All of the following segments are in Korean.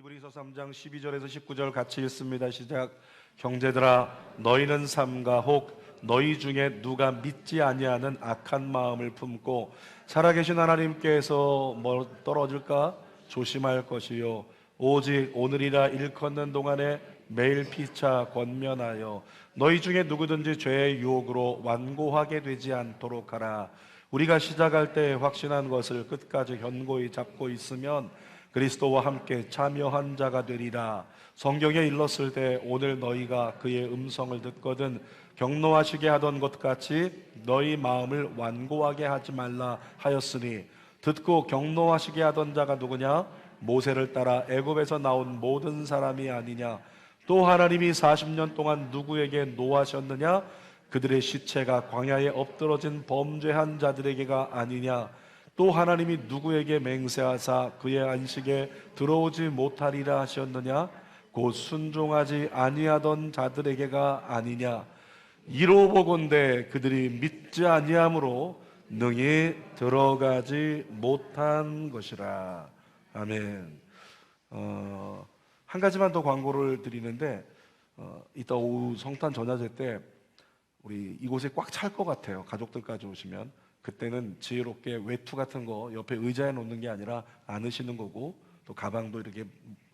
히브리서 3장 12절에서 19절 같이 읽습니다. 시작. 형제들아, 너희는 삼가 혹 너희 중에 누가 믿지 아니하는 악한 마음을 품고 살아계신 하나님께서 떨어질까 조심할 것이요, 오직 오늘이라 일컫는 동안에 매일 피차 권면하여 너희 중에 누구든지 죄의 유혹으로 완고하게 되지 않도록 하라. 우리가 시작할 때 확신한 것을 끝까지 견고히 잡고 있으면 그리스도와 함께 참여한 자가 되리라. 성경에 일렀을 때 오늘 너희가 그의 음성을 듣거든 경노하시게 하던 것 같이 너희 마음을 완고하게 하지 말라 하였으니, 듣고 경노하시게 하던 자가 누구냐? 모세를 따라 애굽에서 나온 모든 사람이 아니냐? 또 하나님이 40년 동안 누구에게 노하셨느냐? 그들의 시체가 광야에 엎드러진 범죄한 자들에게가 아니냐? 또 하나님이 누구에게 맹세하사 그의 안식에 들어오지 못하리라 하셨느냐? 곧 순종하지 아니하던 자들에게가 아니냐? 이로 보건대 그들이 믿지 아니함으로 능히 들어가지 못한 것이라. 아멘. 한 가지만 더 광고를 드리는데, 이따 오후 성탄 전야제 때 우리 이곳에 꽉 찰 것 같아요. 가족들까지 오시면. 그때는 지혜롭게 외투 같은 거 옆에 의자에 놓는 게 아니라 안으시는 거고, 또 가방도 이렇게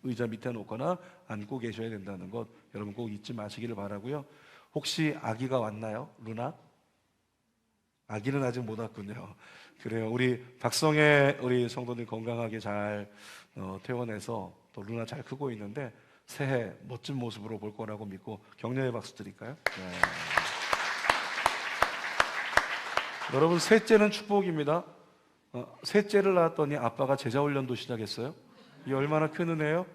의자 밑에 놓거나 안고 계셔야 된다는 것 여러분 꼭 잊지 마시기를 바라고요. 혹시 아기가 왔나요? 루나? 아기는 아직 못 왔군요. 그래요. 우리 박성애 우리 성도님 건강하게 잘 퇴원해서 또 루나 잘 크고 있는데 새해 멋진 모습으로 볼 거라고 믿고 격려의 박수 드릴까요? 네. 여러분, 셋째는 축복입니다. 셋째를 낳았더니 아빠가 제자훈련도 시작했어요. 이 얼마나 큰 은혜예요?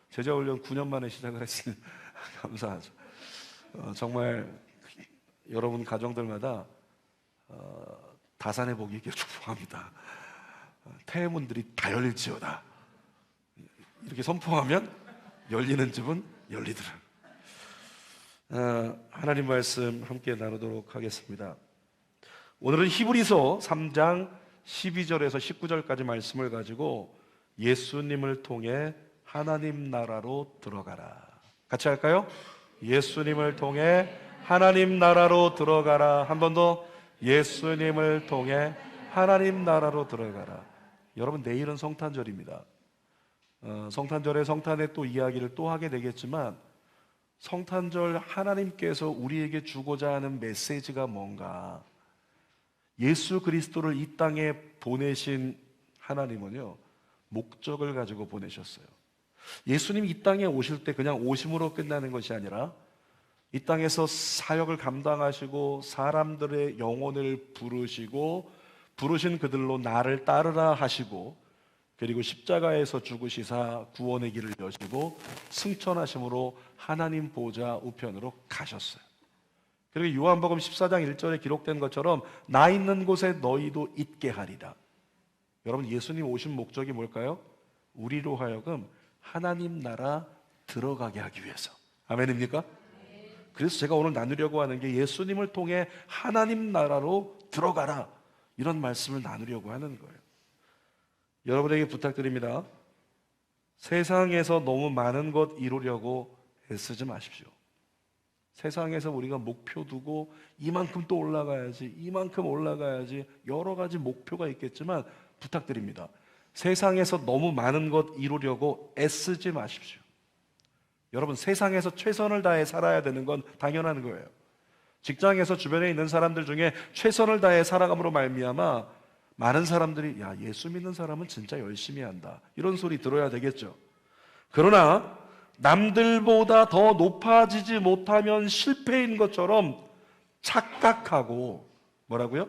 제자훈련 9년 만에 시작을 했으니 감사하죠. 정말 여러분 가정들마다 다산의 복이 있기를 축복합니다. 태문들이 다 열릴지어다. 이렇게 선포하면 열리는 집은 열리더라. 하나님 말씀 함께 나누도록 하겠습니다. 오늘은 히브리서 3장 12절에서 19절까지 말씀을 가지고 예수님을 통해 하나님 나라로 들어가라. 같이 할까요? 예수님을 통해 하나님 나라로 들어가라. 한 번 더. 예수님을 통해 하나님 나라로 들어가라. 여러분, 내일은 성탄절입니다. 성탄절에 성탄의 또 이야기를 또 하게 되겠지만, 성탄절 하나님께서 우리에게 주고자 하는 메시지가 뭔가, 예수 그리스도를 이 땅에 보내신 하나님은요, 목적을 가지고 보내셨어요. 예수님이 이 땅에 오실 때 그냥 오심으로 끝나는 것이 아니라 이 땅에서 사역을 감당하시고 사람들의 영혼을 부르시고 부르신 그들로 나를 따르라 하시고, 그리고 십자가에서 죽으시사 구원의 길을 여시고 승천하심으로 하나님 보좌 우편으로 가셨어요. 그리고 요한복음 14장 1절에 기록된 것처럼 나 있는 곳에 너희도 있게 하리라. 여러분, 예수님 오신 목적이 뭘까요? 우리로 하여금 하나님 나라 들어가게 하기 위해서. 아멘입니까? 그래서 제가 오늘 나누려고 하는 게 예수님을 통해 하나님 나라로 들어가라, 이런 말씀을 나누려고 하는 거예요. 여러분에게 부탁드립니다. 세상에서 너무 많은 것 이루려고 애쓰지 마십시오. 세상에서 우리가 목표 두고 이만큼 또 올라가야지, 이만큼 올라가야지, 여러 가지 목표가 있겠지만 부탁드립니다. 세상에서 너무 많은 것 이루려고 애쓰지 마십시오. 여러분, 세상에서 최선을 다해 살아야 되는 건 당연한 거예요. 직장에서 주변에 있는 사람들 중에 최선을 다해 살아감으로 말미암아 많은 사람들이 야, 예수 믿는 사람은 진짜 열심히 한다, 이런 소리 들어야 되겠죠. 그러나 남들보다 더 높아지지 못하면 실패인 것처럼 착각하고, 뭐라고요?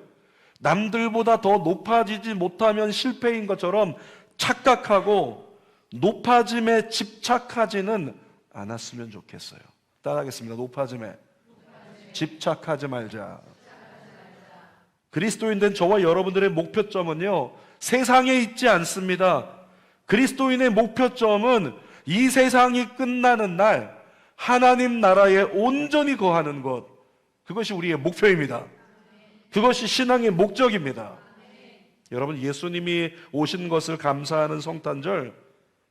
남들보다 더 높아지지 못하면 실패인 것처럼 착각하고 높아짐에 집착하지는 않았으면 좋겠어요. 따라하겠습니다. 높아짐에 집착하지 말자. 그리스도인된 저와 여러분들의 목표점은요, 세상에 있지 않습니다. 그리스도인의 목표점은 이 세상이 끝나는 날 하나님 나라에 온전히 거하는 것, 그것이 우리의 목표입니다. 그것이 신앙의 목적입니다. 여러분, 예수님이 오신 것을 감사하는 성탄절,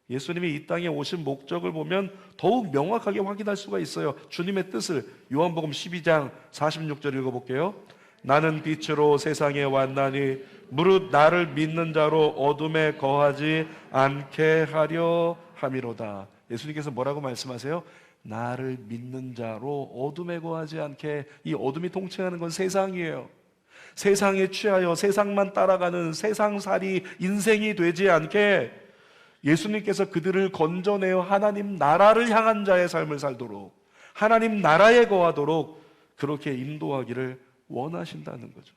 예수님이 이 땅에 오신 목적을 보면 더욱 명확하게 확인할 수가 있어요. 주님의 뜻을 요한복음 12장 46절 읽어볼게요. 나는 빛으로 세상에 왔나니 무릇 나를 믿는 자로 어둠에 거하지 않게 하려 함이로다. 예수님께서 뭐라고 말씀하세요? 나를 믿는 자로 어둠에 거하지 않게. 이 어둠이 통치하는 건 세상이에요. 세상에 취하여 세상만 따라가는 세상살이 인생이 되지 않게 예수님께서 그들을 건져내어 하나님 나라를 향한 자의 삶을 살도록, 하나님 나라에 거하도록 그렇게 인도하기를 원하신다는 거죠.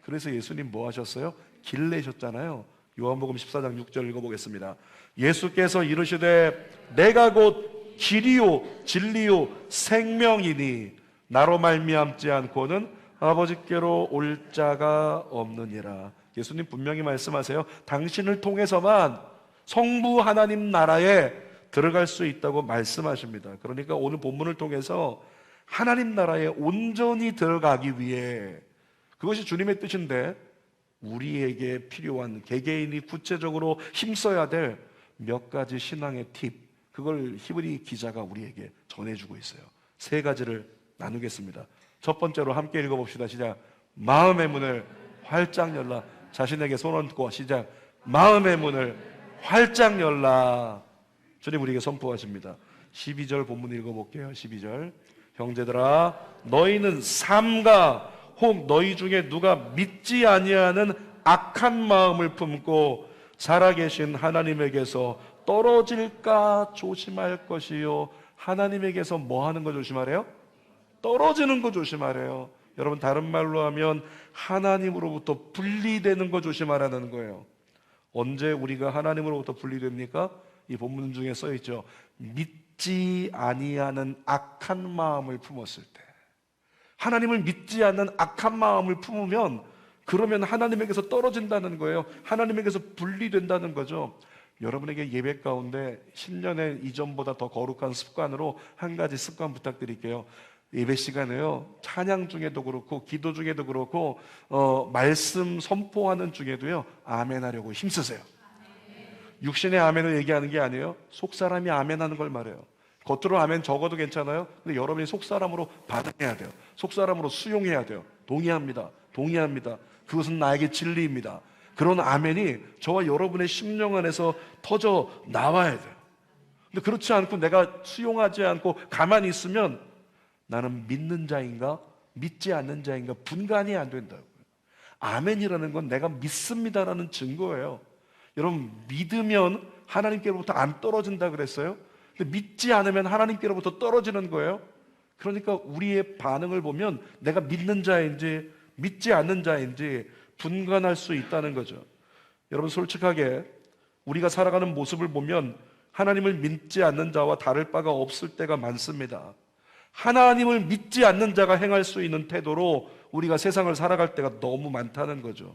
그래서 예수님 뭐 하셨어요? 길 내셨잖아요. 요한복음 14장 6절 읽어보겠습니다. 예수께서 이르시되 내가 곧 길이요 진리요 생명이니 나로 말미암지 않고는 아버지께로 올 자가 없느니라. 예수님 분명히 말씀하세요. 당신을 통해서만 성부 하나님 나라에 들어갈 수 있다고 말씀하십니다. 그러니까 오늘 본문을 통해서 하나님 나라에 온전히 들어가기 위해, 그것이 주님의 뜻인데 우리에게 필요한 개개인이 구체적으로 힘써야 될 몇 가지 신앙의 팁, 그걸 히브리 기자가 우리에게 전해주고 있어요. 세 가지를 나누겠습니다. 첫 번째로 함께 읽어봅시다. 시작. 마음의 문을 활짝 열라. 자신에게 손 얹고 시작. 마음의 문을 활짝 열라. 주님 우리에게 선포하십니다. 12절 본문 읽어볼게요. 12절. 형제들아 너희는 삼가 혹 너희 중에 누가 믿지 아니하는 악한 마음을 품고 살아계신 하나님에게서 떨어질까 조심할 것이요. 하나님에게서 뭐 하는 거 조심하래요? 떨어지는 거 조심하래요. 여러분 다른 말로 하면 하나님으로부터 분리되는 거 조심하라는 거예요. 언제 우리가 하나님으로부터 분리됩니까? 이 본문 중에 써 있죠. 믿지 아니하는 악한 마음을 품었을 때. 하나님을 믿지 않는 악한 마음을 품으면 그러면 하나님에게서 떨어진다는 거예요. 하나님에게서 분리된다는 거죠. 여러분에게 예배 가운데 10년의 이전보다 더 거룩한 습관으로 한 가지 습관 부탁드릴게요. 예배 시간에요, 찬양 중에도 그렇고 기도 중에도 그렇고 말씀 선포하는 중에도요, 아멘 하려고 힘쓰세요. 육신의 아멘을 얘기하는 게 아니에요. 속사람이 아멘 하는 걸 말해요. 겉으로 아멘 적어도 괜찮아요. 근데 여러분이 속사람으로 반응해야 돼요. 속사람으로 수용해야 돼요. 동의합니다. 동의합니다. 그것은 나에게 진리입니다. 그런 아멘이 저와 여러분의 심령 안에서 터져 나와야 돼요. 근데 그렇지 않고 내가 수용하지 않고 가만히 있으면 나는 믿는 자인가 믿지 않는 자인가 분간이 안 된다고요. 아멘이라는 건 내가 믿습니다라는 증거예요. 여러분 믿으면 하나님께로부터 안 떨어진다 그랬어요. 근데 믿지 않으면 하나님께로부터 떨어지는 거예요. 그러니까 우리의 반응을 보면 내가 믿는 자인지 믿지 않는 자인지 분간할 수 있다는 거죠. 여러분 솔직하게 우리가 살아가는 모습을 보면 하나님을 믿지 않는 자와 다를 바가 없을 때가 많습니다. 하나님을 믿지 않는 자가 행할 수 있는 태도로 우리가 세상을 살아갈 때가 너무 많다는 거죠.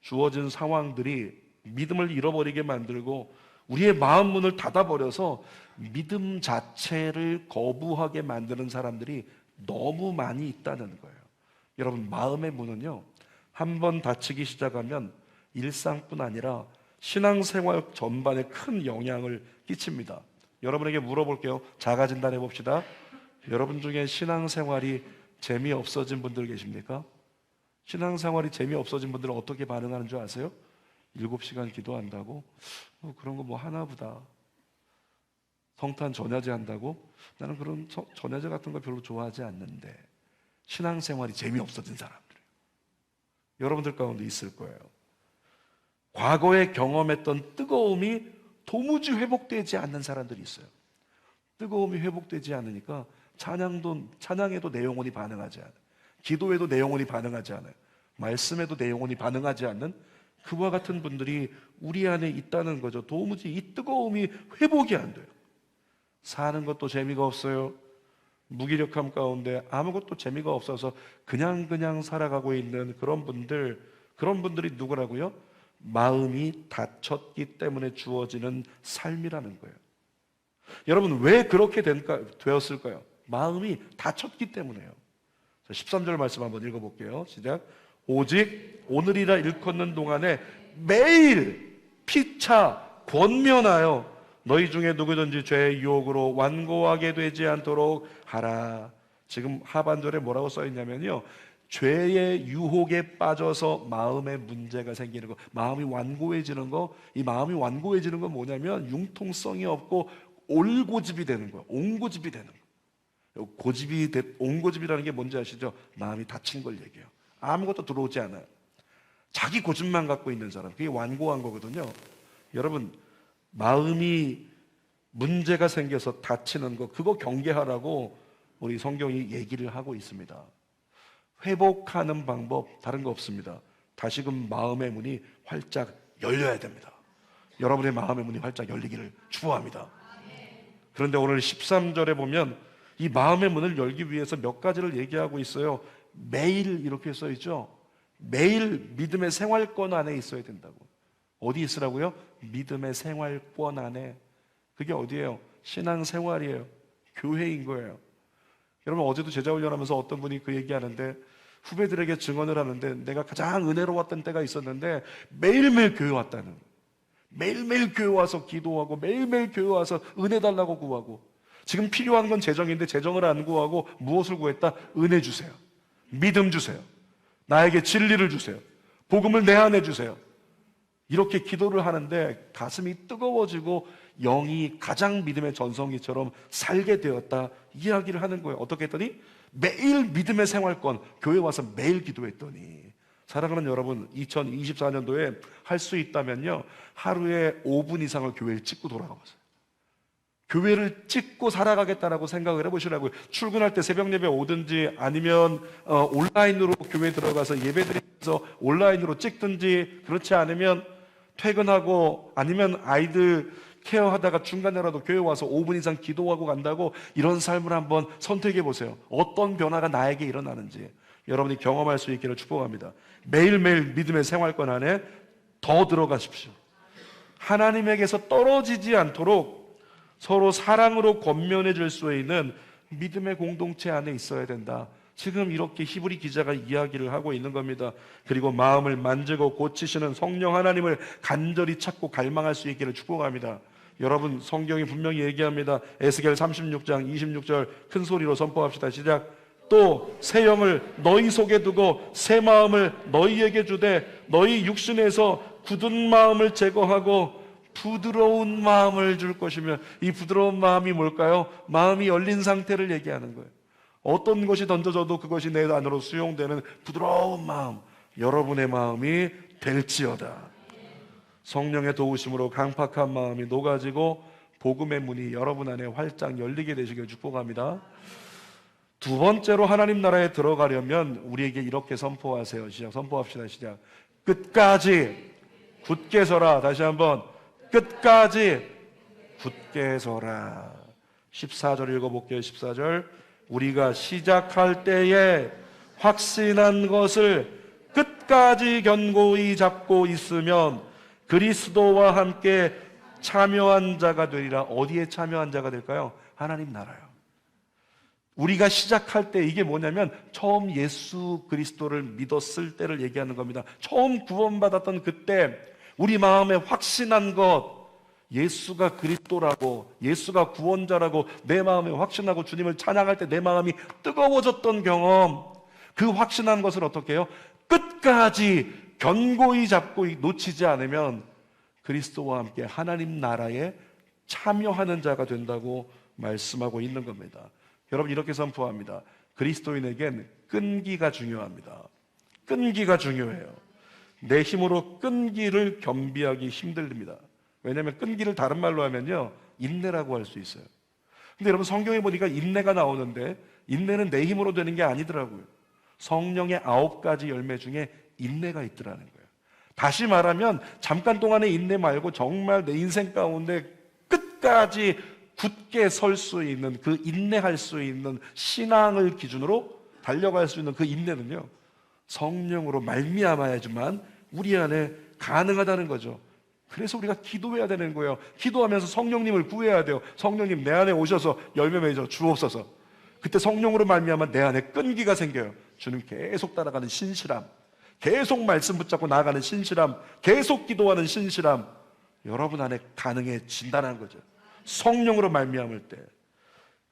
주어진 상황들이 믿음을 잃어버리게 만들고 우리의 마음 문을 닫아버려서 믿음 자체를 거부하게 만드는 사람들이 너무 많이 있다는 거예요. 여러분 마음의 문은요, 한번 닫히기 시작하면 일상뿐 아니라 신앙생활 전반에 큰 영향을 끼칩니다. 여러분에게 물어볼게요. 자가진단 해봅시다. 여러분 중에 신앙생활이 재미없어진 분들 계십니까? 신앙생활이 재미없어진 분들은 어떻게 반응하는 줄 아세요? 7시간 기도한다고? 그런 거 뭐 하나보다. 성탄 전야제 한다고? 나는 그런 전야제 같은 거 별로 좋아하지 않는데. 신앙생활이 재미없어진 사람들 여러분들 가운데 있을 거예요. 과거에 경험했던 뜨거움이 도무지 회복되지 않는 사람들이 있어요. 뜨거움이 회복되지 않으니까 찬양에도 내 영혼이 반응하지 않아요. 기도에도 내 영혼이 반응하지 않아요. 말씀에도 내 영혼이 반응하지 않는 그와 같은 분들이 우리 안에 있다는 거죠. 도무지 이 뜨거움이 회복이 안 돼요. 사는 것도 재미가 없어요. 무기력함 가운데 아무것도 재미가 없어서 그냥 살아가고 있는 그런 분들이 누구라고요? 마음이 닫혔기 때문에 주어지는 삶이라는 거예요. 여러분 왜 그렇게 되었을까요? 마음이 닫혔기 때문에요. 13절 말씀 한번 읽어볼게요. 시작. 오직 오늘이라 일컫는 동안에 매일 피차 권면하여 너희 중에 누구든지 죄의 유혹으로 완고하게 되지 않도록 하라. 지금 하반절에 뭐라고 써 있냐면요, 죄의 유혹에 빠져서 마음에 문제가 생기는 거, 마음이 완고해지는 거. 이 마음이 완고해지는 건 뭐냐면 융통성이 없고 올고집이 되는 거예요. 옹고집이 되는 거예요. 옹고집이라는 게 뭔지 아시죠? 마음이 닫힌 걸 얘기해요. 아무것도 들어오지 않아요. 자기 고집만 갖고 있는 사람, 그게 완고한 거거든요. 여러분, 마음이 문제가 생겨서 닫히는 거, 그거 경계하라고 우리 성경이 얘기를 하고 있습니다. 회복하는 방법 다른 거 없습니다. 다시금 마음의 문이 활짝 열려야 됩니다. 여러분의 마음의 문이 활짝 열리기를 축복합니다. 그런데 오늘 13절에 보면 이 마음의 문을 열기 위해서 몇 가지를 얘기하고 있어요. 매일 이렇게 써 있죠. 매일 믿음의 생활권 안에 있어야 된다고. 어디 있으라고요? 믿음의 생활권 안에. 그게 어디예요? 신앙생활이에요. 교회인 거예요. 여러분, 어제도 제자훈련하면서 어떤 분이 그 얘기하는데, 후배들에게 증언을 하는데, 내가 가장 은혜로웠던 때가 있었는데 매일매일 교회 왔다는 거예요. 매일매일 교회 와서 기도하고 매일매일 교회 와서 은혜 달라고 구하고, 지금 필요한 건 재정인데 재정을 안 구하고 무엇을 구했다? 은혜 주세요. 믿음 주세요. 나에게 진리를 주세요. 복음을 내 안에 주세요. 이렇게 기도를 하는데 가슴이 뜨거워지고 영이 가장 믿음의 전성기처럼 살게 되었다, 이야기를 하는 거예요. 어떻게 했더니 매일 믿음의 생활권, 교회 와서 매일 기도했더니, 사랑하는 여러분, 2024년도에 할 수 있다면요, 하루에 5분 이상을 교회를 찍고 돌아가보세요. 교회를 찍고 살아가겠다라고 생각을 해보시라고요. 출근할 때 새벽 예배 오든지, 아니면 온라인으로 교회 들어가서 예배드리면서 온라인으로 찍든지, 그렇지 않으면 퇴근하고 아니면 아이들 케어하다가 중간에라도 교회 와서 5분 이상 기도하고 간다고, 이런 삶을 한번 선택해 보세요. 어떤 변화가 나에게 일어나는지 여러분이 경험할 수 있기를 축복합니다. 매일매일 믿음의 생활권 안에 더 들어가십시오. 하나님에게서 떨어지지 않도록 서로 사랑으로 권면해 줄 수 있는 믿음의 공동체 안에 있어야 된다. 지금 이렇게 히브리 기자가 이야기를 하고 있는 겁니다. 그리고 마음을 만지고 고치시는 성령 하나님을 간절히 찾고 갈망할 수 있기를 축복합니다. 여러분, 성경이 분명히 얘기합니다. 에스겔 36장 26절 큰 소리로 선포합시다. 시작. 또 새 영을 너희 속에 두고 새 마음을 너희에게 주되 너희 육신에서 굳은 마음을 제거하고 부드러운 마음을 줄 것이며, 이 부드러운 마음이 뭘까요? 마음이 열린 상태를 얘기하는 거예요. 어떤 것이 던져져도 그것이 내 안으로 수용되는 부드러운 마음, 여러분의 마음이 될지어다. 성령의 도우심으로 강팍한 마음이 녹아지고 복음의 문이 여러분 안에 활짝 열리게 되시길 축복합니다. 두 번째로 하나님 나라에 들어가려면 우리에게 이렇게 선포하세요. 시작. 선포합시다. 시작. 끝까지 굳게 서라. 다시 한번, 끝까지 굳게 서라. 14절 읽어볼게요. 14절. 우리가 시작할 때에 확신한 것을 끝까지 견고히 잡고 있으면 그리스도와 함께 참여한 자가 되리라. 어디에 참여한 자가 될까요? 하나님 나라요. 우리가 시작할 때, 이게 뭐냐면 처음 예수 그리스도를 믿었을 때를 얘기하는 겁니다. 처음 구원받았던 그때 우리 마음에 확신한 것, 예수가 그리스도라고, 예수가 구원자라고 내 마음에 확신하고 주님을 찬양할 때 내 마음이 뜨거워졌던 경험, 그 확신한 것을 어떻게 해요? 끝까지 견고히 잡고 놓치지 않으면 그리스도와 함께 하나님 나라에 참여하는 자가 된다고 말씀하고 있는 겁니다. 여러분, 이렇게 선포합니다. 그리스도인에겐 끈기가 중요합니다. 끈기가 중요해요. 내 힘으로 끈기를 겸비하기 힘듭니다. 왜냐하면 끈기를 다른 말로 하면요, 인내라고 할 수 있어요. 근데 여러분, 성경에 보니까 인내가 나오는데 인내는 내 힘으로 되는 게 아니더라고요. 성령의 9가지 열매 중에 인내가 있더라는 거예요. 다시 말하면 잠깐 동안의 인내 말고 정말 내 인생 가운데 끝까지 굳게 설 수 있는, 그 인내할 수 있는 신앙을 기준으로 달려갈 수 있는 그 인내는요, 성령으로 말미암아야지만 우리 안에 가능하다는 거죠. 그래서 우리가 기도해야 되는 거예요. 기도하면서 성령님을 구해야 돼요. 성령님 내 안에 오셔서 열매 맺어 주옵소서. 그때 성령으로 말미암아 내 안에 끈기가 생겨요. 주는 계속 따라가는 신실함, 계속 말씀 붙잡고 나아가는 신실함, 계속 기도하는 신실함, 여러분 안에 가능해진다는 거죠. 성령으로 말미암을 때.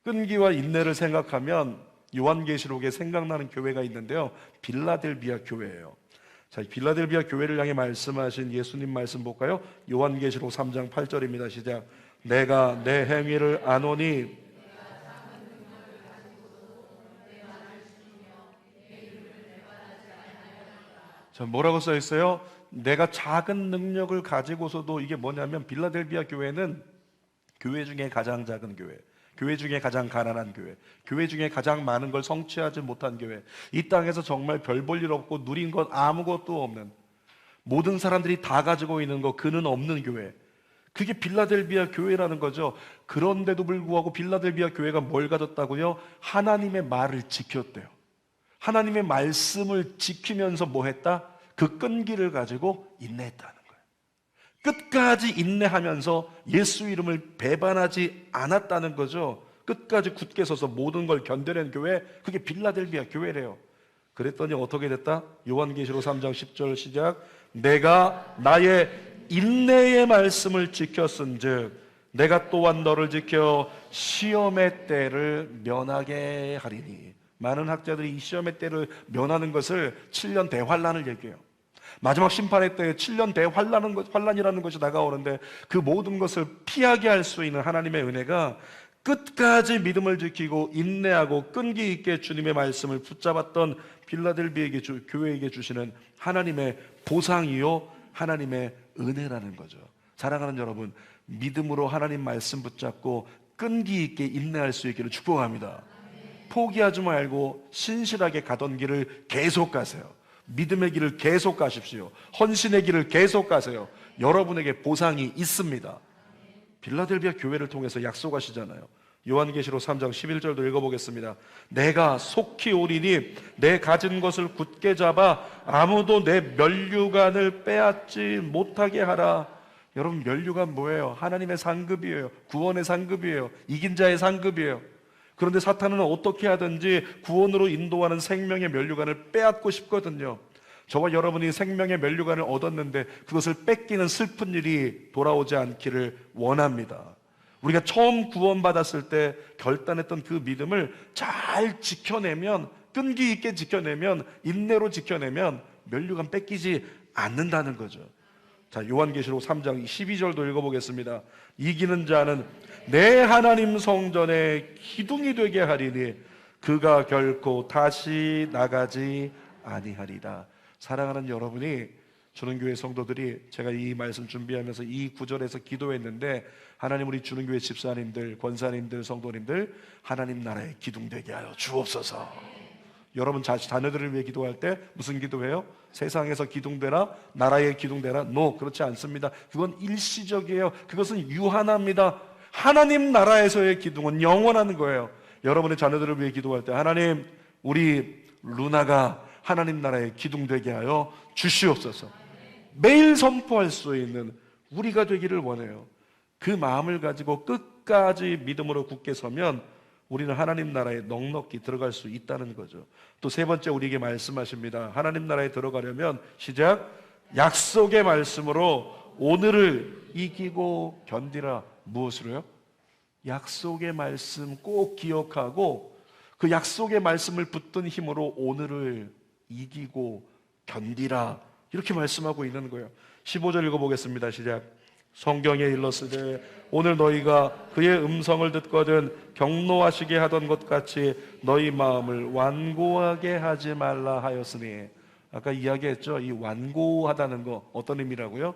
끈기와 인내를 생각하면 요한계시록에 생각나는 교회가 있는데요, 빌라델비아 교회예요. 자, 빌라델비아 교회를 향해 말씀하신 예수님 말씀 볼까요? 요한계시록 3장 8절입니다. 시작. 내가 내 행위를 아노니 자, 뭐라고 써 있어요? 내가 작은 능력을 가지고서도, 이게 뭐냐면 빌라델비아 교회는 교회 중에 가장 작은 교회, 교회 중에 가장 가난한 교회, 교회 중에 가장 많은 걸 성취하지 못한 교회, 이 땅에서 정말 별 볼 일 없고 누린 것 아무것도 없는, 모든 사람들이 다 가지고 있는 거 그는 없는 교회, 그게 빌라델비아 교회라는 거죠. 그런데도 불구하고 빌라델비아 교회가 뭘 가졌다고요? 하나님의 말을 지켰대요. 하나님의 말씀을 지키면서 뭐 했다? 그 끈기를 가지고 인내했다는 거예요. 끝까지 인내하면서 예수 이름을 배반하지 않았다는 거죠. 끝까지 굳게 서서 모든 걸 견뎌낸 교회, 그게 빌라델비아 교회래요. 그랬더니 어떻게 됐다? 요한계시록 3장 10절 시작. 내가 나의 인내의 말씀을 지켰은즉 내가 또한 너를 지켜 시험의 때를 면하게 하리니. 많은 학자들이 이 시험의 때를 면하는 것을 7년 대환란을 얘기해요. 마지막 심판의 때에 7년 대환란이라는 것이 다가오는데, 그 모든 것을 피하게 할 수 있는 하나님의 은혜가 끝까지 믿음을 지키고 인내하고 끈기 있게 주님의 말씀을 붙잡았던 빌라델비아 교회에게 주시는 하나님의 보상이요, 하나님의 은혜라는 거죠. 사랑하는 여러분, 믿음으로 하나님 말씀 붙잡고 끈기 있게 인내할 수 있기를 축복합니다. 포기하지 말고 신실하게 가던 길을 계속 가세요. 믿음의 길을 계속 가십시오. 헌신의 길을 계속 가세요. 여러분에게 보상이 있습니다. 빌라델비아 교회를 통해서 약속하시잖아요. 요한계시록 3장 11절도 읽어보겠습니다. 내가 속히 오리니 내 가진 것을 굳게 잡아 아무도 내 면류관을 빼앗지 못하게 하라. 여러분, 면류관 뭐예요? 하나님의 상급이에요. 구원의 상급이에요. 이긴 자의 상급이에요. 그런데 사탄은 어떻게 하든지 구원으로 인도하는 생명의 면류관을 빼앗고 싶거든요. 저와 여러분이 생명의 면류관을 얻었는데 그것을 뺏기는 슬픈 일이 돌아오지 않기를 원합니다. 우리가 처음 구원받았을 때 결단했던 그 믿음을 잘 지켜내면, 끈기 있게 지켜내면, 인내로 지켜내면 면류관 뺏기지 않는다는 거죠. 자, 요한계시록 3장 12절도 읽어보겠습니다. 이기는 자는 내 하나님 성전에 기둥이 되게 하리니 그가 결코 다시 나가지 아니하리다. 사랑하는 여러분이, 주는교회 성도들이, 제가 이 말씀 준비하면서 이 구절에서 기도했는데, 하나님, 우리 주는교회 집사님들, 권사님들, 성도님들 하나님 나라에 기둥되게 하여 주옵소서. 여러분 자녀들을 위해 기도할 때 무슨 기도해요? 세상에서 기둥되라, 나라에 기둥되라? No, 그렇지 않습니다. 그건 일시적이에요. 그것은 유한합니다. 하나님 나라에서의 기둥은 영원한 거예요. 여러분의 자녀들을 위해 기도할 때, 하나님, 우리 루나가 하나님 나라에 기둥되게 하여 주시옵소서. 매일 선포할 수 있는 우리가 되기를 원해요. 그 마음을 가지고 끝까지 믿음으로 굳게 서면 우리는 하나님 나라에 넉넉히 들어갈 수 있다는 거죠. 또 세 번째 우리에게 말씀하십니다. 하나님 나라에 들어가려면 시작, 약속의 말씀으로 오늘을 이기고 견디라. 무엇으로요? 약속의 말씀 꼭 기억하고 그 약속의 말씀을 붙든 힘으로 오늘을 이기고 견디라. 이렇게 말씀하고 있는 거예요. 15절 읽어보겠습니다. 시작. 성경에 일렀으되 오늘 너희가 그의 음성을 듣거든 경노하시게 하던 것 같이 너희 마음을 완고하게 하지 말라 하였으니. 아까 이야기했죠. 이 완고하다는 거 어떤 의미라고요?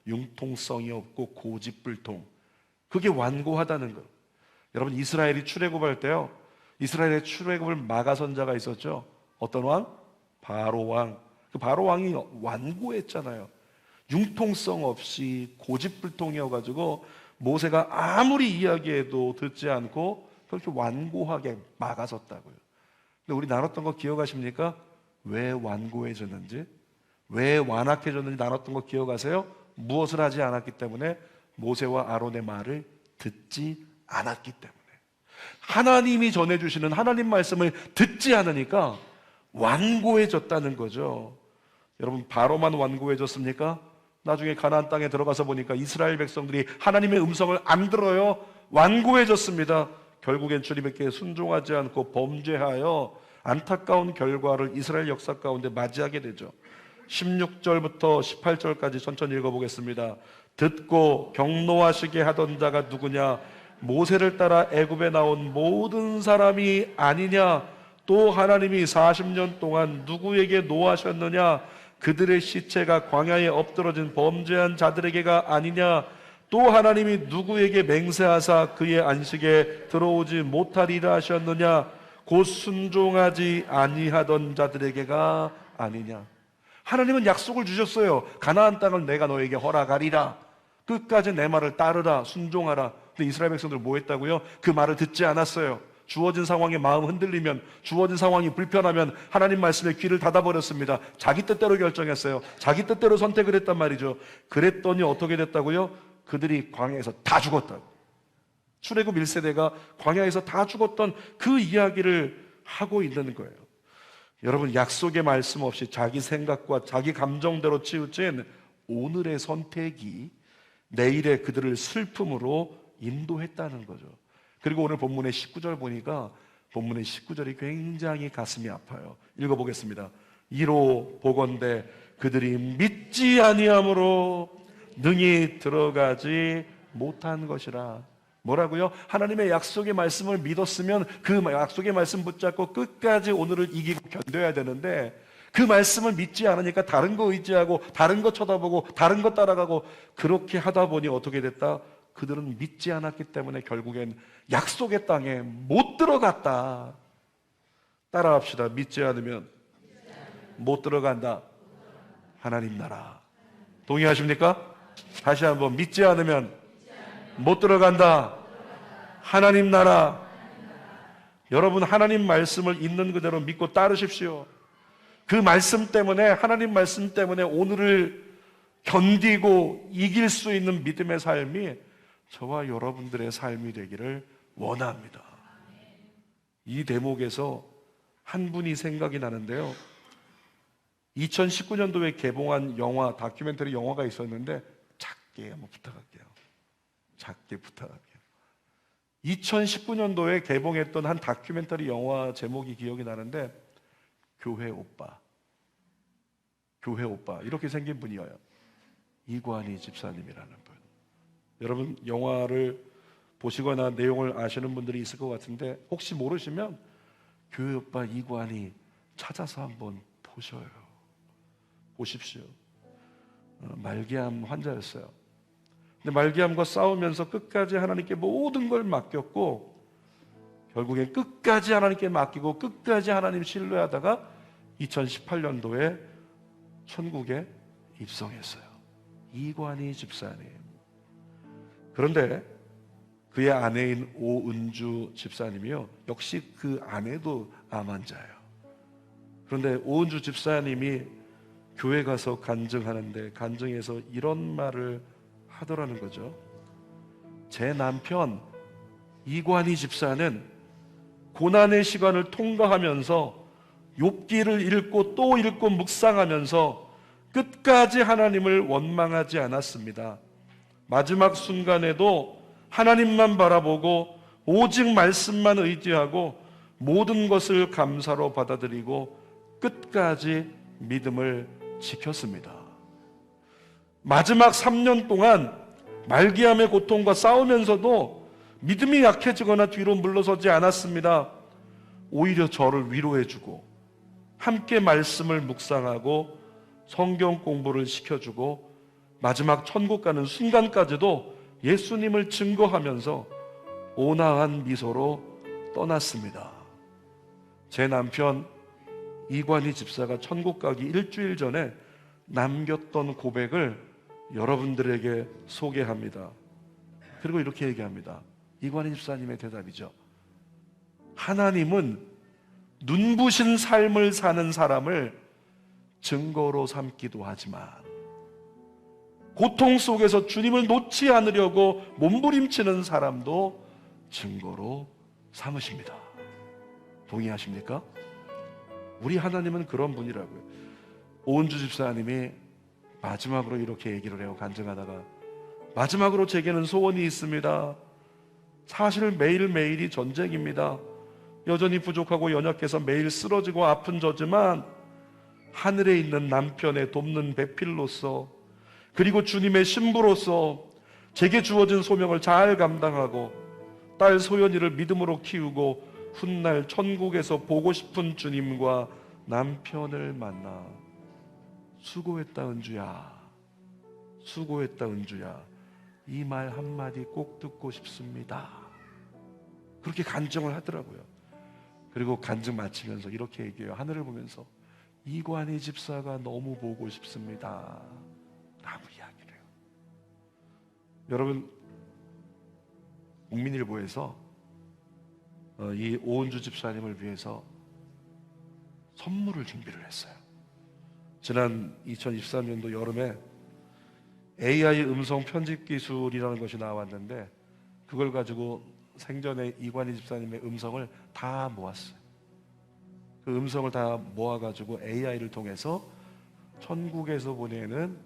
융통성이 없고 고집불통, 그게 완고하다는 거. 여러분, 이스라엘이 출애굽할 때요, 이스라엘의 출애굽을 막아선 자가 있었죠. 어떤 왕? 바로 왕. 그 바로 왕이 완고했잖아요. 융통성 없이 고집불통이어가지고 모세가 아무리 이야기해도 듣지 않고 그렇게 완고하게 막아섰다고요. 근데 우리 나눴던 거 기억하십니까? 왜 완고해졌는지, 왜 완악해졌는지 나눴던 거 기억하세요? 무엇을 하지 않았기 때문에? 모세와 아론의 말을 듣지 않았기 때문에. 하나님이 전해주시는 하나님 말씀을 듣지 않으니까 완고해졌다는 거죠. 여러분, 바로만 완고해졌습니까? 나중에 가나안 땅에 들어가서 보니까 이스라엘 백성들이 하나님의 음성을 안 들어요. 완고해졌습니다. 결국엔 주님께 순종하지 않고 범죄하여 안타까운 결과를 이스라엘 역사 가운데 맞이하게 되죠. 16절부터 18절까지 천천히 읽어보겠습니다. 듣고 경노하시게 하던 자가 누구냐? 모세를 따라 애굽에 나온 모든 사람이 아니냐? 또 하나님이 40년 동안 누구에게 노하셨느냐? 그들의 시체가 광야에 엎드러진 범죄한 자들에게가 아니냐? 또 하나님이 누구에게 맹세하사 그의 안식에 들어오지 못하리라 하셨느냐? 곧 순종하지 아니하던 자들에게가 아니냐? 하나님은 약속을 주셨어요. 가나안 땅을 내가 너에게 허락하리라. 끝까지 내 말을 따르라, 순종하라. 근데 이스라엘 백성들 뭐 했다고요? 그 말을 듣지 않았어요. 주어진 상황에 마음 흔들리면, 주어진 상황이 불편하면 하나님 말씀에 귀를 닫아버렸습니다. 자기 뜻대로 결정했어요. 자기 뜻대로 선택을 했단 말이죠. 그랬더니 어떻게 됐다고요? 그들이 광야에서 다 죽었다고. 출애굽 1세대가 광야에서 다 죽었던 그 이야기를 하고 있는 거예요. 여러분, 약속의 말씀 없이 자기 생각과 자기 감정대로 치우친 오늘의 선택이 내일의 그들을 슬픔으로 인도했다는 거죠. 그리고 오늘 본문의 19절 보니까 본문의 19절이 굉장히 가슴이 아파요. 읽어보겠습니다. 이로 보건대 그들이 믿지 아니함으로 능히 들어가지 못한 것이라. 뭐라고요? 하나님의 약속의 말씀을 믿었으면 그 약속의 말씀 붙잡고 끝까지 오늘을 이기고 견뎌야 되는데 그 말씀을 믿지 않으니까 다른 거 의지하고 다른 거 쳐다보고 다른 거 따라가고 그렇게 하다 보니 어떻게 됐다? 그들은 믿지 않았기 때문에 결국엔 약속의 땅에 못 들어갔다. 따라합시다. 믿지 않으면 못 들어간다. 하나님 나라. 동의하십니까? 다시 한번 믿지 않으면 못 들어간다. 하나님 나라. 여러분, 하나님 말씀을 있는 그대로 믿고 따르십시오. 그 말씀 때문에, 하나님 말씀 때문에 오늘을 견디고 이길 수 있는 믿음의 삶이 저와 여러분들의 삶이 되기를 원합니다. 이 대목에서 한 분이 생각이 나는데요. 2019년도에 개봉한 영화, 다큐멘터리 영화가 있었는데 작게 한번 부탁할게요. 작게 부탁할게요. 2019년도에 개봉했던 한 다큐멘터리 영화 제목이 기억이 나는데 교회 오빠 이렇게 생긴 분이에요. 이관희 집사님이라는 분. 여러분, 영화를 보시거나 내용을 아시는 분들이 있을 것 같은데 혹시 모르시면 교회 오빠 이관희 찾아서 한번 보십시오. 말기암 환자였어요. 근데 말기암과 싸우면서 끝까지 하나님께 모든 걸 맡겼고 결국엔 끝까지 하나님께 맡기고 끝까지 하나님 신뢰하다가 2018년도에 천국에 입성했어요. 이관희 집사님. 그런데 그의 아내인 오은주 집사님이요, 역시 그 아내도 암 환자예요. 그런데 오은주 집사님이 교회 가서 간증하는데 간증에서 이런 말을 하더라는 거죠. 제 남편 이관희 집사는 고난의 시간을 통과하면서 욥기를 읽고 또 읽고 묵상하면서 끝까지 하나님을 원망하지 않았습니다. 마지막 순간에도 하나님만 바라보고 오직 말씀만 의지하고 모든 것을 감사로 받아들이고 끝까지 믿음을 지켰습니다. 마지막 3년 동안 말기암의 고통과 싸우면서도 믿음이 약해지거나 뒤로 물러서지 않았습니다. 오히려 저를 위로해주고 함께 말씀을 묵상하고 성경 공부를 시켜주고 마지막 천국 가는 순간까지도 예수님을 증거하면서 온화한 미소로 떠났습니다. 제 남편 이관희 집사가 천국 가기 일주일 전에 남겼던 고백을 여러분들에게 소개합니다. 그리고 이렇게 얘기합니다. 이관희 집사님의 대답이죠. 하나님은 눈부신 삶을 사는 사람을 증거로 삼기도 하지만 고통 속에서 주님을 놓지 않으려고 몸부림치는 사람도 증거로 삼으십니다. 동의하십니까? 우리 하나님은 그런 분이라고요. 오은주 집사님이 마지막으로 이렇게 얘기를 해요. 간증하다가 마지막으로 제게는 소원이 있습니다. 사실 매일매일이 전쟁입니다. 여전히 부족하고 연약해서 매일 쓰러지고 아픈 저지만 하늘에 있는 남편의 돕는 배필로서, 그리고 주님의 신부로서 제게 주어진 소명을 잘 감당하고 딸 소연이를 믿음으로 키우고 훗날 천국에서 보고 싶은 주님과 남편을 만나 수고했다 은주야, 수고했다 은주야, 이 말 한마디 꼭 듣고 싶습니다. 그렇게 간증을 하더라고요. 그리고 간증 마치면서 이렇게 얘기해요. 하늘을 보면서 이관희 집사가 너무 보고 싶습니다 라고 이야기를 해요. 여러분, 국민일보에서 이 오은주 집사님을 위해서 선물을 준비를 했어요. 지난 2023년도 여름에 AI 음성 편집 기술이라는 것이 나왔는데 그걸 가지고 생전에 이관희 집사님의 음성을 다 모았어요. 그 음성을 다 모아가지고 AI를 통해서 천국에서 보내는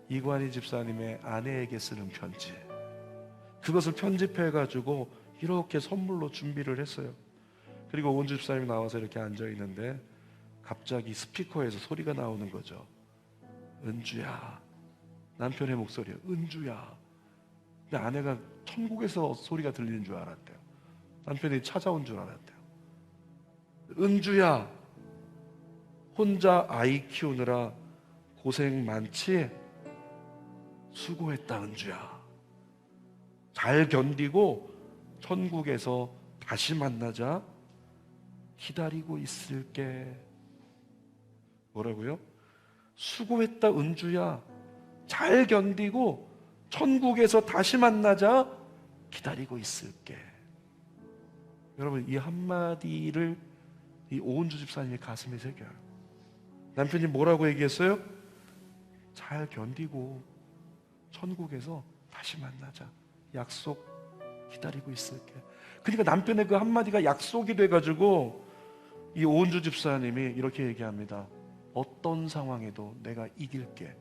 이관희 집사님의 아내에게 쓰는 편지, 그것을 편집해가지고 이렇게 선물로 준비를 했어요. 그리고 오은주 집사님이 나와서 이렇게 앉아있는데 갑자기 스피커에서 소리가 나오는 거죠. 은주야. 남편의 목소리예요. 은주야. 근데 아내가 천국에서 소리가 들리는 줄 알았대요. 남편이 찾아온 줄 알았대요. 은주야, 혼자 아이 키우느라 고생 많지? 수고했다 은주야. 잘 견디고 천국에서 다시 만나자. 기다리고 있을게. 뭐라고요? 수고했다 은주야. 잘 견디고 천국에서 다시 만나자. 기다리고 있을게. 여러분, 이 한마디를 이 오은주 집사님의 가슴에 새겨요. 남편이 뭐라고 얘기했어요? 잘 견디고 천국에서 다시 만나자. 약속 기다리고 있을게. 그러니까 남편의 그 한마디가 약속이 돼가지고 이 오은주 집사님이 이렇게 얘기합니다. 어떤 상황에도 내가 이길게.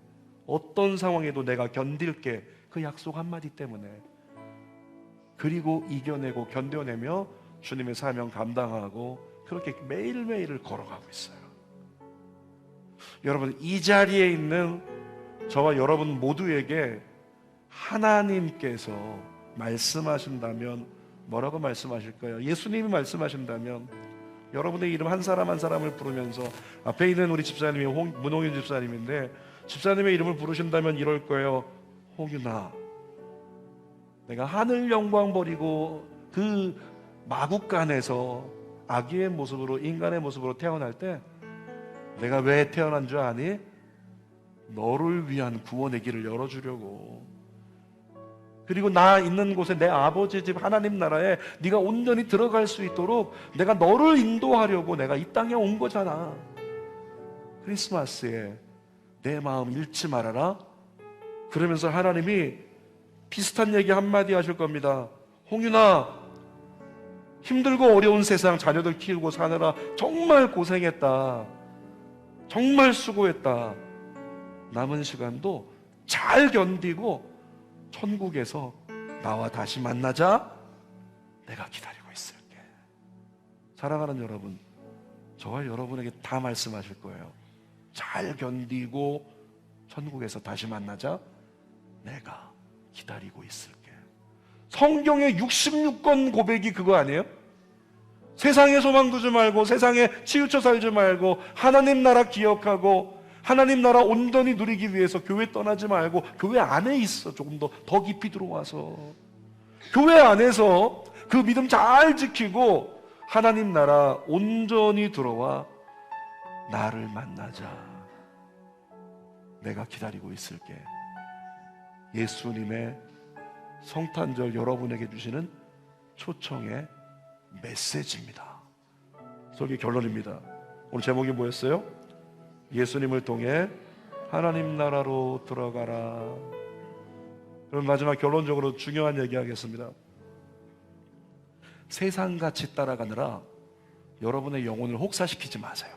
어떤 상황에도 내가 견딜게. 그 약속 한마디 때문에. 그리고 이겨내고 견뎌내며 주님의 사명 감당하고 그렇게 매일매일을 걸어가고 있어요. 여러분, 이 자리에 있는 저와 여러분 모두에게 하나님께서 말씀하신다면 뭐라고 말씀하실까요? 예수님이 말씀하신다면 여러분의 이름 한 사람 한 사람을 부르면서, 앞에 있는 우리 집사님이 문홍윤 집사님인데 집사님의 이름을 부르신다면 이럴 거예요. 홍윤아, 내가 하늘 영광 버리고 그 마국간에서 아기의 모습으로, 인간의 모습으로 태어날 때 내가 왜 태어난 줄 아니? 너를 위한 구원의 길을 열어주려고. 그리고 나 있는 곳에 내 아버지 집 하나님 나라에 네가 온전히 들어갈 수 있도록 내가 너를 인도하려고 내가 이 땅에 온 거잖아. 크리스마스에 내 마음 잃지 말아라. 그러면서 하나님이 비슷한 얘기 한마디 하실 겁니다. 홍윤아, 힘들고 어려운 세상 자녀들 키우고 사느라 정말 고생했다. 정말 수고했다. 남은 시간도 잘 견디고 천국에서 나와 다시 만나자. 내가 기다리고 있을게. 사랑하는 여러분, 저와 여러분에게 다 말씀하실 거예요. 잘 견디고 천국에서 다시 만나자. 내가 기다리고 있을게. 성경의 66권 고백이 그거 아니에요? 세상에 소망 두지 말고, 세상에 치우쳐 살지 말고, 하나님 나라 기억하고 하나님 나라 온전히 누리기 위해서 교회 떠나지 말고 교회 안에 있어. 조금 더 깊이 들어와서 교회 안에서 그 믿음 잘 지키고 하나님 나라 온전히 들어와 나를 만나자. 내가 기다리고 있을게. 예수님의 성탄절 여러분에게 주시는 초청의 메시지입니다. 설교 결론입니다. 오늘 제목이 뭐였어요? 예수님을 통해 하나님 나라로 들어가라. 그럼 마지막 결론적으로 중요한 얘기 하겠습니다. 세상같이 따라가느라 여러분의 영혼을 혹사시키지 마세요.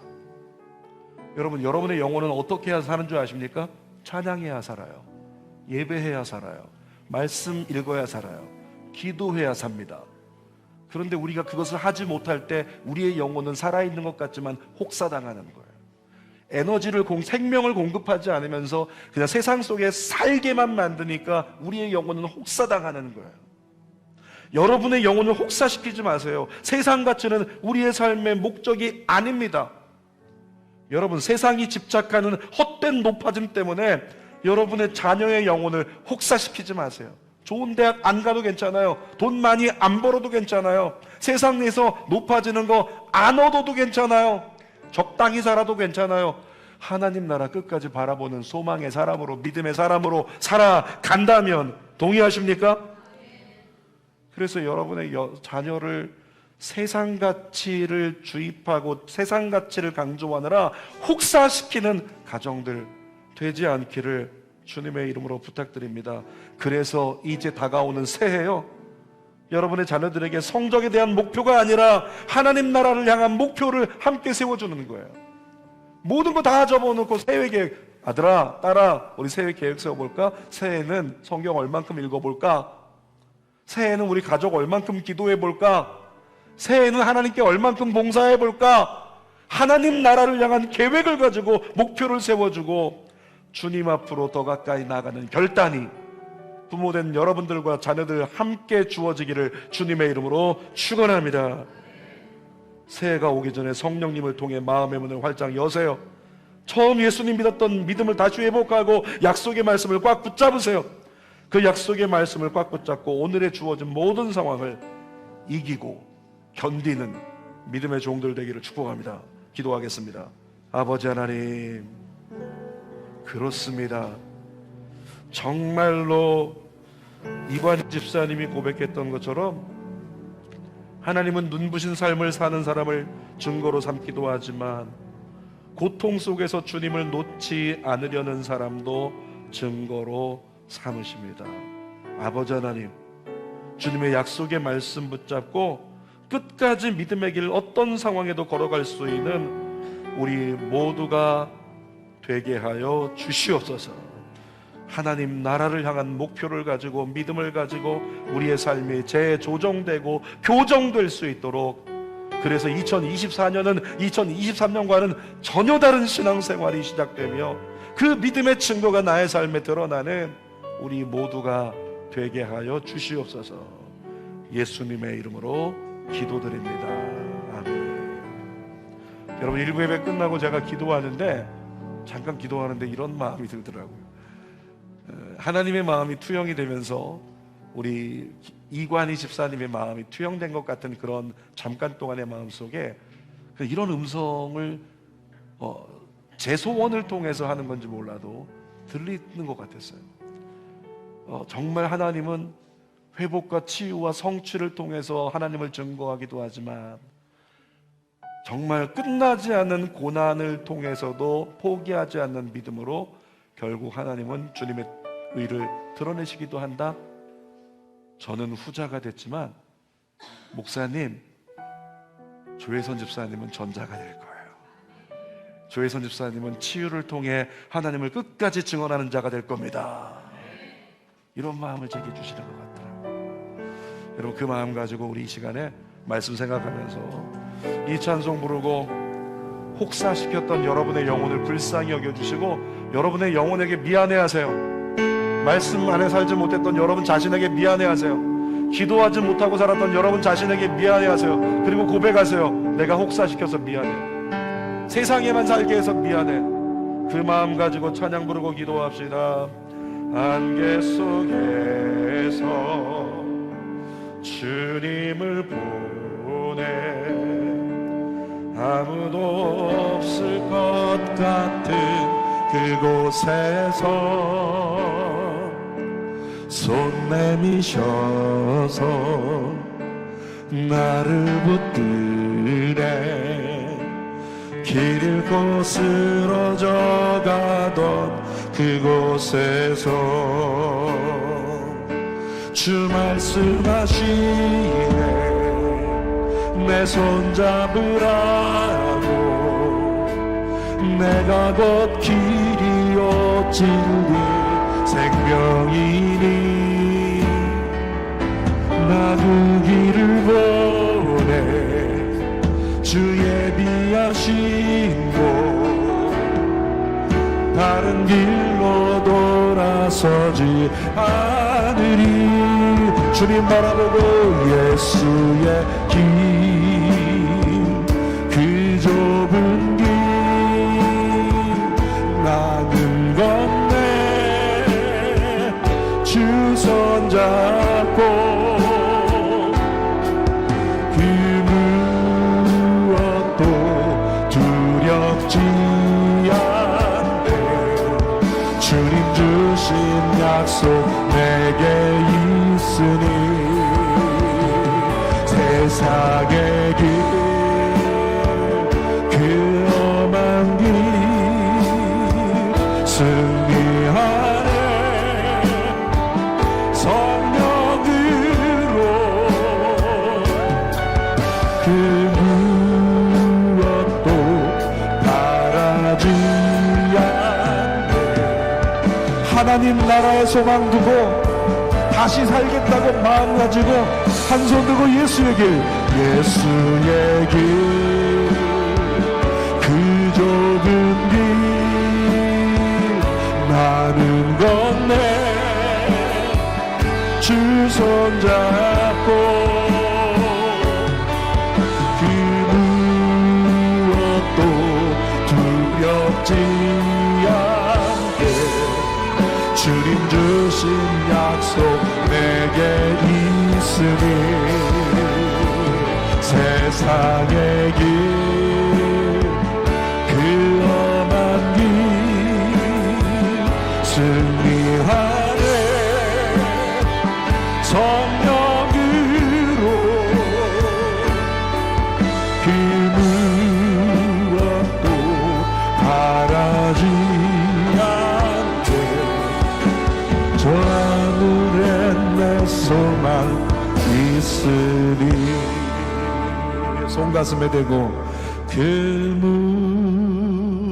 여러분, 여러분의 영혼은 어떻게 해야 사는 줄 아십니까? 찬양해야 살아요. 예배해야 살아요. 말씀 읽어야 살아요. 기도해야 삽니다. 그런데 우리가 그것을 하지 못할 때 우리의 영혼은 살아있는 것 같지만 혹사당하는 거예요. 에너지를 생명을 공급하지 않으면서 그냥 세상 속에 살게만 만드니까 우리의 영혼은 혹사당하는 거예요. 여러분의 영혼을 혹사시키지 마세요. 세상 가치는 우리의 삶의 목적이 아닙니다. 여러분, 세상이 집착하는 헛된 높아짐 때문에 여러분의 자녀의 영혼을 혹사시키지 마세요. 좋은 대학 안 가도 괜찮아요. 돈 많이 안 벌어도 괜찮아요. 세상 내에서 높아지는 거 안 얻어도 괜찮아요. 적당히 살아도 괜찮아요. 하나님 나라 끝까지 바라보는 소망의 사람으로, 믿음의 사람으로 살아간다면 동의하십니까? 그래서 여러분의 자녀를 세상 가치를 주입하고 세상 가치를 강조하느라 혹사시키는 가정들 되지 않기를 주님의 이름으로 부탁드립니다. 그래서 이제 다가오는 새해요, 여러분의 자녀들에게 성적에 대한 목표가 아니라 하나님 나라를 향한 목표를 함께 세워주는 거예요. 모든 거 다 접어놓고 새해 계획, 아들아 딸아 우리 새해 계획 세워볼까? 새해는 성경 얼만큼 읽어볼까? 새해는 우리 가족 얼만큼 기도해볼까? 새해는 하나님께 얼만큼 봉사해볼까? 하나님 나라를 향한 계획을 가지고 목표를 세워주고 주님 앞으로 더 가까이 나가는 결단이 부모된 여러분들과 자녀들 함께 주어지기를 주님의 이름으로 축원합니다. 새해가 오기 전에 성령님을 통해 마음의 문을 활짝 여세요. 처음 예수님 믿었던 믿음을 다시 회복하고 약속의 말씀을 꽉 붙잡으세요. 그 약속의 말씀을 꽉 붙잡고 오늘에 주어진 모든 상황을 이기고 견디는 믿음의 종들 되기를 축복합니다. 기도하겠습니다. 아버지 하나님, 그렇습니다. 정말로 이관 집사님이 고백했던 것처럼 하나님은 눈부신 삶을 사는 사람을 증거로 삼기도 하지만 고통 속에서 주님을 놓지 않으려는 사람도 증거로 삼으십니다. 아버지 하나님, 주님의 약속의 말씀 붙잡고 끝까지 믿음의 길 어떤 상황에도 걸어갈 수 있는 우리 모두가 되게 하여 주시옵소서. 하나님 나라를 향한 목표를 가지고 믿음을 가지고 우리의 삶이 재조정되고 교정될 수 있도록, 그래서 2024년은 2023년과는 전혀 다른 신앙생활이 시작되며 그 믿음의 증거가 나의 삶에 드러나는 우리 모두가 되게 하여 주시옵소서. 예수님의 이름으로 기도드립니다. 아멘. 여러분, 1부 예배 끝나고 제가 잠깐 기도하는데 이런 마음이 들더라고요. 하나님의 마음이 투영이 되면서 우리 이관희 집사님의 마음이 투영된 것 같은 그런 잠깐 동안의 마음 속에 이런 음성을 제 소원을 통해서 하는 건지 몰라도 들리는 것 같았어요. 정말 하나님은 회복과 치유와 성취를 통해서 하나님을 증거하기도 하지만 정말 끝나지 않는 고난을 통해서도 포기하지 않는 믿음으로 결국 하나님은 주님의 의를 드러내시기도 한다. 저는 후자가 됐지만 목사님, 조혜선 집사님은 전자가 될 거예요. 조혜선 집사님은 치유를 통해 하나님을 끝까지 증언하는 자가 될 겁니다. 이런 마음을 제게 주시는 것 같더라고요. 여러분, 그 마음 가지고 우리 이 시간에 말씀 생각하면서 이 찬송 부르고 혹사시켰던 여러분의 영혼을 불쌍히 여겨주시고 여러분의 영혼에게 미안해하세요. 말씀 안에 살지 못했던 여러분 자신에게 미안해하세요. 기도하지 못하고 살았던 여러분 자신에게 미안해하세요. 그리고 고백하세요. 내가 혹사시켜서 미안해. 세상에만 살게 해서 미안해. 그 마음 가지고 찬양 부르고 기도합시다. 안개 속에서 주님을 보내 아무도 없을 것 같은 그곳에서 손 내미셔서 나를 붙드네. 길 잃고 쓰러져 가던 그곳에서 주 말씀하시네. 내 손 잡으라고. 내가 곧 길이요 진리 생명이니 나도 길을 보내 주 예비하신 곳 다른 길로 돌아서지 않으리. 주님 바라보고 예수의 길 그 좁은 길 나는 건네 주 손잡고 그 무엇도 두렵지 않네. 주님 주신 약속 내게 있으니 세상의 길 그 험한 길 승리하네. 성령으로 그 무엇도 바라지 않네. 하나님 나라의 소망 두고 다시 살겠다고 마음 가지고 한 손 들고 예수의 길 예수의 길 그 좁은 길 나는 건네 주 손잡고 그 무엇도 두렵지 않게 주님 주신 약속 내게 있으니 세상의 길 그 험한 길 승리하네. 성령으로 그 무엇도 바라지 않게 저 하늘에 내 소망 있으리. 손 가슴에 대고 그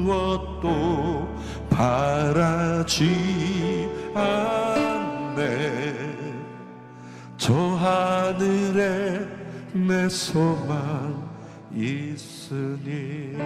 무엇도 바라지 않네. 저 하늘에 내 소망 있으니